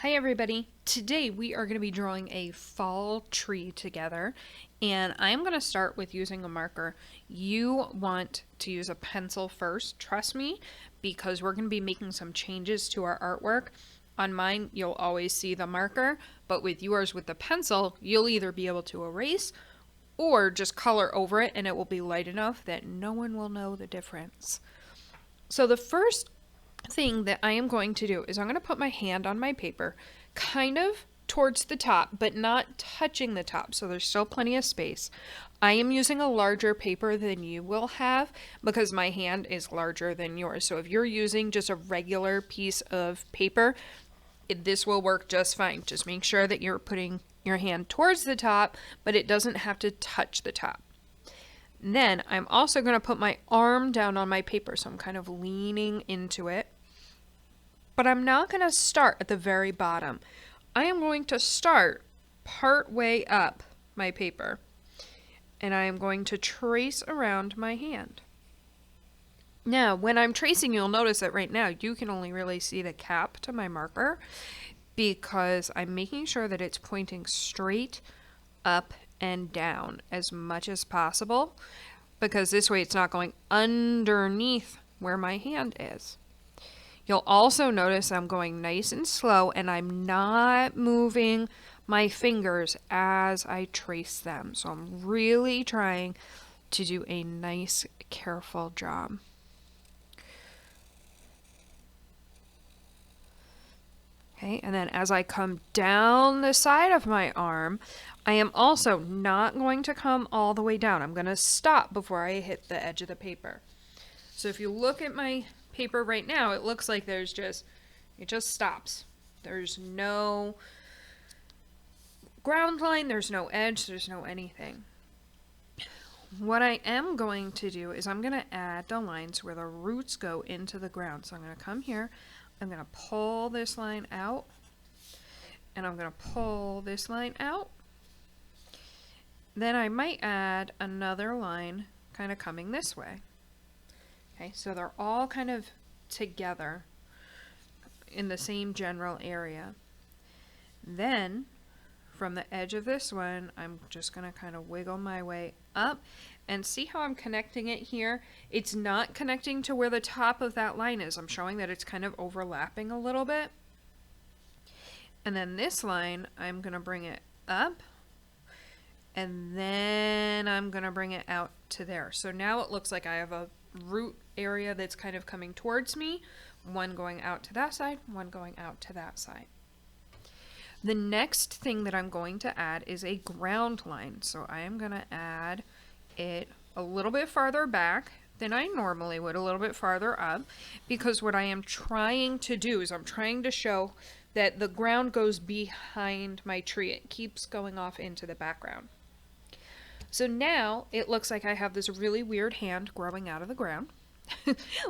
Hi everybody. Today we are going to be drawing a fall tree together, and I'm going to start with using a marker. You want to use a pencil first, trust me, because we're going to be making some changes to our artwork. On mine, you'll always see the marker, but with yours with the pencil, you'll either be able to erase or just color over it, and it will be light enough that no one will know the difference. So the first thing that I am going to do is I'm going to put my hand on my paper kind of towards the top, but not touching the top, so there's still plenty of space. I am using a larger paper than you will have because my hand is larger than yours. So if you're using just a regular piece of paper, this will work just fine. Just make sure that you're putting your hand towards the top, but it doesn't have to touch the top. Then I'm also going to put my arm down on my paper, so I'm kind of leaning into it. But I'm not going to start at the very bottom. I am going to start part way up my paper. And I am going to trace around my hand. Now, when I'm tracing, you'll notice that right now you can only really see the cap to my marker because I'm making sure that it's pointing straight up and down as much as possible, because this way it's not going underneath where my hand is. You'll also notice I'm going nice and slow, and I'm not moving my fingers as I trace them. So I'm really trying to do a nice, careful job. Okay, and then as I come down the side of my arm, I am also not going to come all the way down. I'm going to stop before I hit the edge of the paper. So if you look at my paper right now, it looks like it just stops. There's no ground line, there's no edge, there's no anything. What I am going to do is I'm going to add the lines where the roots go into the ground. So I'm going to come here, I'm going to pull this line out, and I'm going to pull this line out. Then I might add another line kind of coming this way. Okay, so they're all kind of together in the same general area. Then from the edge of this one, I'm just going to kind of wiggle my way up, and see how I'm connecting it here? It's not connecting to where the top of that line is. I'm showing that it's kind of overlapping a little bit. And then this line, I'm going to bring it up, and then I'm going to bring it out to there. So now it looks like I have a root area that's kind of coming towards me, one going out to that side, one going out to that side. The next thing that I'm going to add is a ground line. So I am going to add it a little bit farther back than I normally would, a little bit farther up, because what I am trying to do is I'm trying to show that the ground goes behind my tree. It keeps going off into the background. So now it looks like I have this really weird hand growing out of the ground.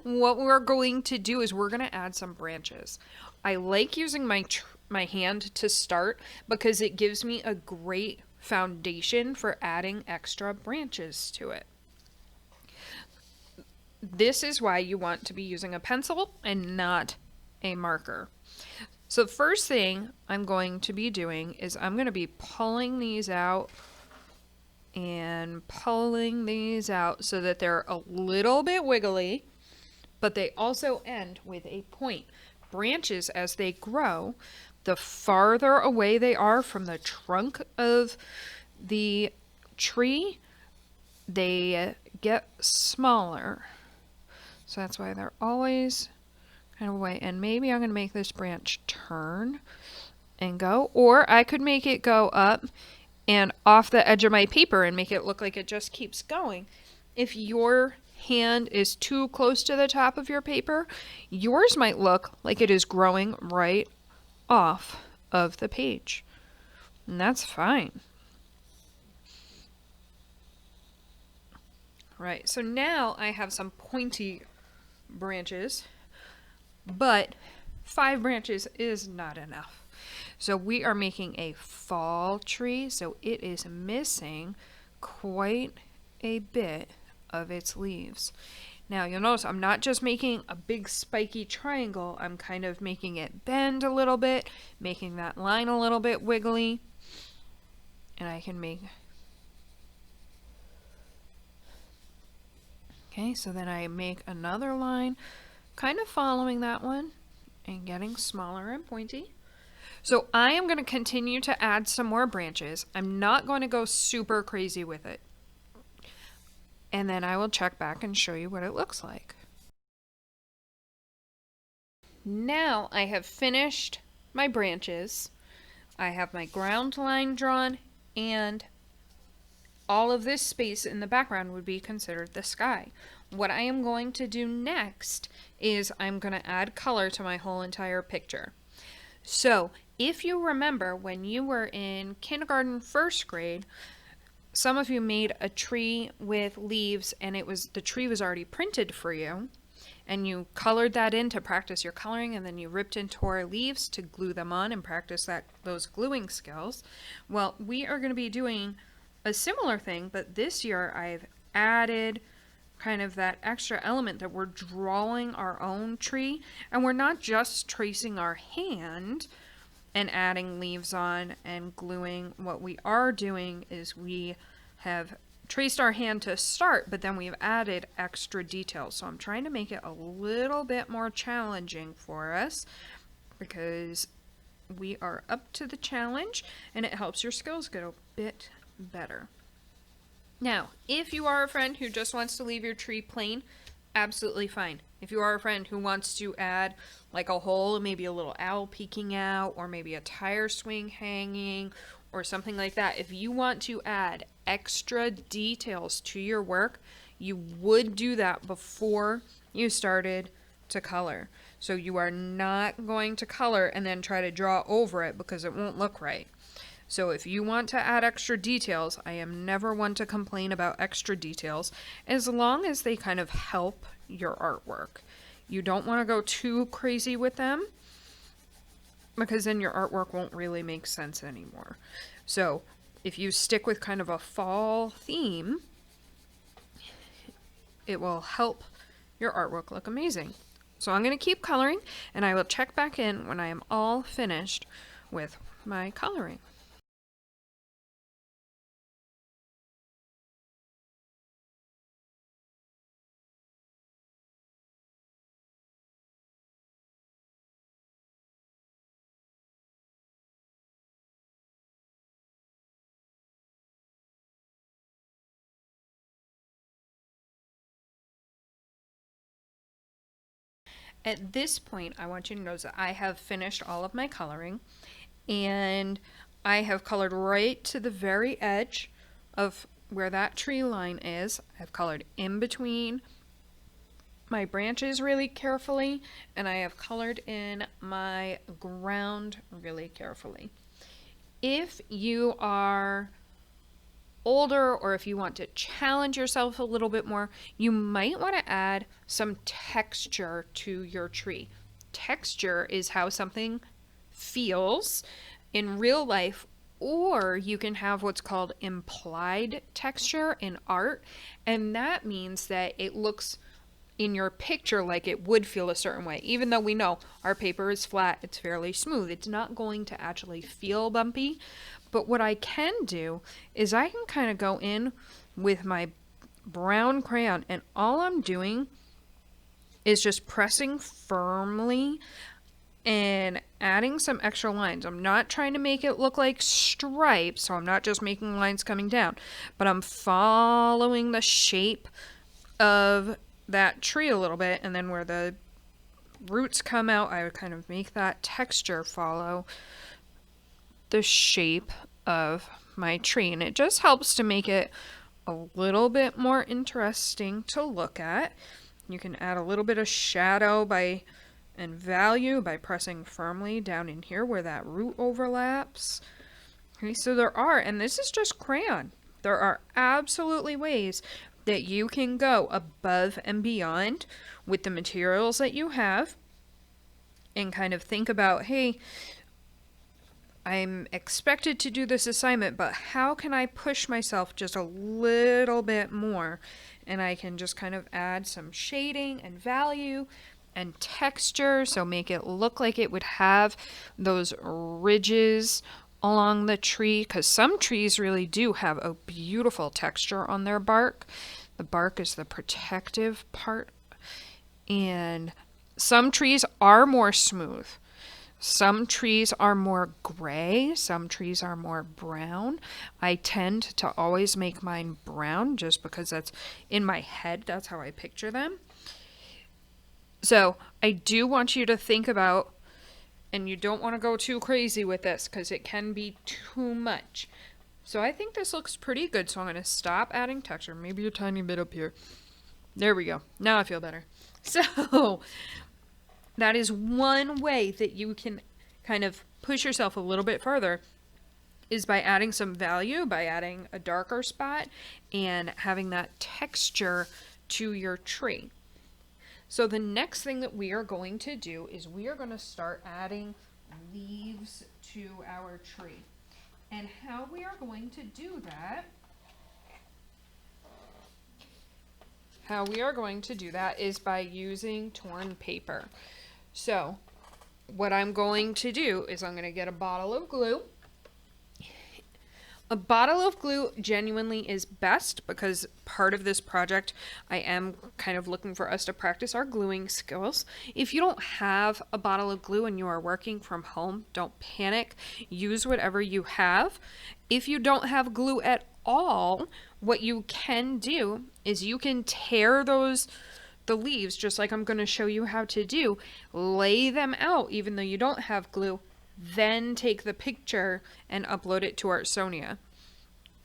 What we're going to do is we're going to add some branches. I like using my hand to start because it gives me a great foundation for adding extra branches to it. This is why you want to be using a pencil and not a marker. So the first thing I'm going to be doing is I'm going to be pulling these out and pulling these out so that they're a little bit wiggly, but they also end with a point. Branches, as they grow, the farther away they are from the trunk of the tree, they get smaller. So that's why they're always kind of away. And maybe I'm going to make this branch turn and go, or I could make it go up and off the edge of my paper and make it look like it just keeps going. If your hand is too close to the top of your paper, yours might look like it is growing right off of the page. And that's fine. Right, so now I have some pointy branches, but 5 branches is not enough. So we are making a fall tree, so it is missing quite a bit of its leaves. Now you'll notice I'm not just making a big spiky triangle, I'm kind of making it bend a little bit, making that line a little bit wiggly. And I can make... Okay, so then I make another line, kind of following that one and getting smaller and pointy. So I am going to continue to add some more branches. I'm not going to go super crazy with it. And then I will check back and show you what it looks like. Now I have finished my branches. I have my ground line drawn, and all of this space in the background would be considered the sky. What I am going to do next is I'm going to add color to my whole entire picture. So if you remember when you were in kindergarten, first grade, some of you made a tree with leaves and the tree was already printed for you, and you colored that in to practice your coloring, and then you ripped and tore leaves to glue them on and practice those gluing skills. Well, we are going to be doing a similar thing, but this year I've added kind of that extra element that we're drawing our own tree, and we're not just tracing our hand and adding leaves on and gluing. What we are doing is we have traced our hand to start, but then we've added extra details. So I'm trying to make it a little bit more challenging for us because we are up to the challenge, and it helps your skills get a bit better. Now, if you are a friend who just wants to leave your tree plain, absolutely fine. If you are a friend who wants to add like a hole, maybe a little owl peeking out, or maybe a tire swing hanging, or something like that, if you want to add extra details to your work, you would do that before you started to color. So you are not going to color and then try to draw over it because it won't look right. So if you want to add extra details, I am never one to complain about extra details, as long as they kind of help your artwork. You don't want to go too crazy with them, because then your artwork won't really make sense anymore. So if you stick with kind of a fall theme, it will help your artwork look amazing. So I'm going to keep coloring, and I will check back in when I am all finished with my coloring. At this point, I want you to notice that I have finished all of my coloring, and I have colored right to the very edge of where that tree line is. I've colored in between my branches really carefully, and I have colored in my ground really carefully. If you are older, or if you want to challenge yourself a little bit more, you might want to add some texture to your tree. Texture is how something feels in real life, or you can have what's called implied texture in art, and that means that it looks in your picture like it would feel a certain way. Even though we know our paper is flat, it's fairly smooth, it's not going to actually feel bumpy. But what I can do is I can kind of go in with my brown crayon, and all I'm doing is just pressing firmly and adding some extra lines. I'm not trying to make it look like stripes, so I'm not just making lines coming down, but I'm following the shape of that tree a little bit, and then where the roots come out, I would kind of make that texture follow the shape of my tree, and it just helps to make it a little bit more interesting to look at. You can add a little bit of shadow and value by pressing firmly down in here where that root overlaps. Okay, so and this is just crayon, there are absolutely ways that you can go above and beyond with the materials that you have, and kind of think about, hey, I'm expected to do this assignment, but how can I push myself just a little bit more and I can just kind of add some shading and value and texture, so make it look like it would have those ridges along the tree, because some trees really do have a beautiful texture on their bark. The bark is the protective part, and some trees are more smooth. Some trees are more gray, some trees are more brown. I tend to always make mine brown just because that's in my head, that's how I picture them. So I do want you to think about, and you don't want to go too crazy with this because it can be too much. So I think this looks pretty good, so I'm going to stop adding texture, maybe a tiny bit up here. There we go. Now I feel better. So that is one way that you can kind of push yourself a little bit further, is by adding some value, by adding a darker spot and having that texture to your tree. So the next thing that we are going to do is we are going to start adding leaves to our tree. And how we are going to do that is by using torn paper. So what I'm going to do is I'm going to get a bottle of glue. A bottle of glue genuinely is best because part of this project I am kind of looking for us to practice our gluing skills. If you don't have a bottle of glue and you are working from home, don't panic. Use whatever you have. If you don't have glue at all, what you can do is you can tear the leaves, just like I'm going to show you how to do. Lay them out even though you don't have glue. Then take the picture and upload it to Artsonia.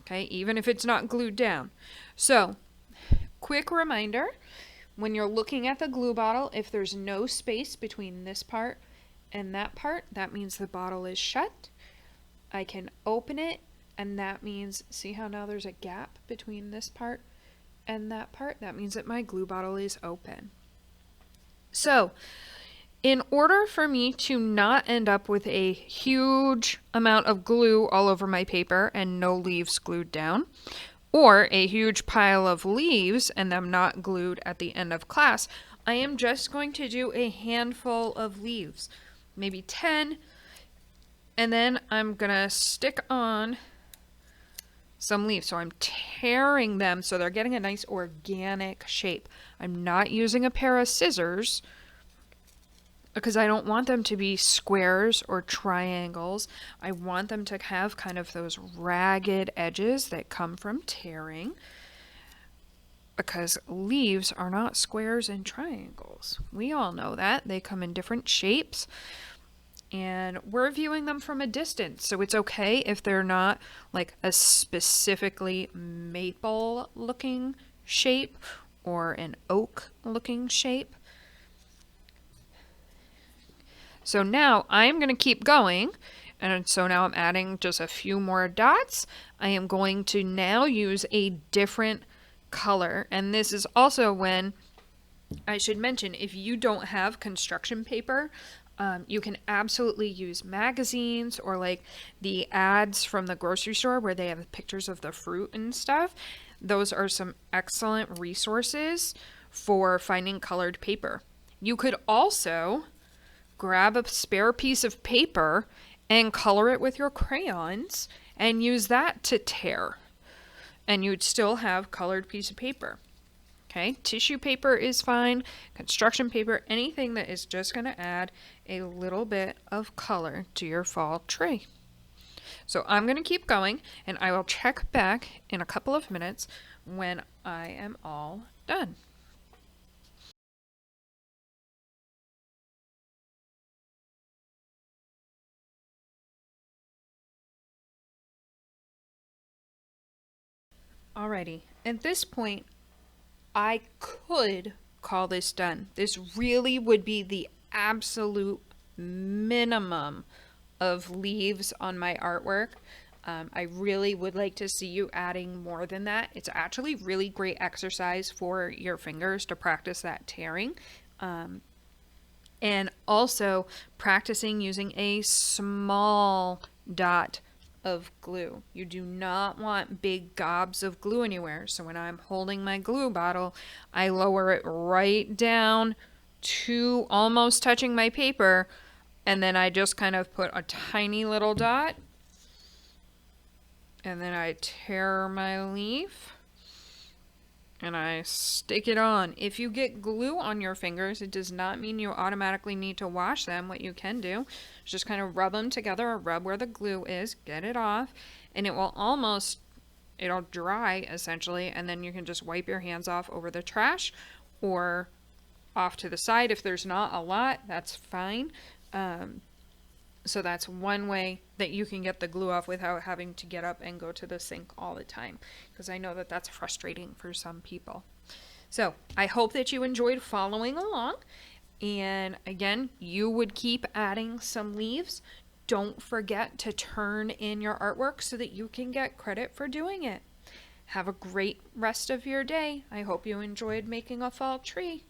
Okay, even if it's not glued down. So, quick reminder, when you're looking at the glue bottle, if there's no space between this part and that part, that means the bottle is shut. I can open it, and that means, see how now there's a gap between this part and that part? That means that my glue bottle is open. So, in order for me to not end up with a huge amount of glue all over my paper and no leaves glued down, or a huge pile of leaves and them not glued at the end of class, I am just going to do a handful of leaves, maybe 10, and then I'm going to stick on some leaves. So I'm tearing them so they're getting a nice organic shape. I'm not using a pair of scissors because I don't want them to be squares or triangles. I want them to have kind of those ragged edges that come from tearing, because leaves are not squares and triangles. We all know that. They come in different shapes, and we're viewing them from a distance, so it's okay if they're not like a specifically maple looking shape or an oak looking shape. So now I'm going to keep going, and so now I'm adding just a few more dots. I am going to now use a different color, and this is also when I should mention, if you don't have construction paper, you can absolutely use magazines or like the ads from the grocery store where they have pictures of the fruit and stuff. Those are some excellent resources for finding colored paper. You could also grab a spare piece of paper and color it with your crayons and use that to tear, and you'd still have colored piece of paper. Okay, tissue paper is fine, construction paper, anything that is just going to add a little bit of color to your fall tree. So I'm going to keep going, and I will check back in a couple of minutes when I am all done. Alrighty, at this point, I could call this done. This really would be the absolute minimum of leaves on my artwork. I really would like to see you adding more than that. It's actually really great exercise for your fingers to practice that tearing. And also practicing using a small dot of glue. You do not want big gobs of glue anywhere. So when I'm holding my glue bottle, I lower it right down to almost touching my paper, and then I just kind of put a tiny little dot, and then I tear my leaf and I stick it on. If you get glue on your fingers, it does not mean you automatically need to wash them. What you can do is just kind of rub them together, or rub where the glue is, get it off, and it'll dry essentially, and then you can just wipe your hands off over the trash or off to the side. If there's not a lot, that's fine. So that's one way that you can get the glue off without having to get up and go to the sink all the time, because I know that that's frustrating for some people. So I hope that you enjoyed following along. And again, you would keep adding some leaves. Don't forget to turn in your artwork so that you can get credit for doing it. Have a great rest of your day. I hope you enjoyed making a fall tree.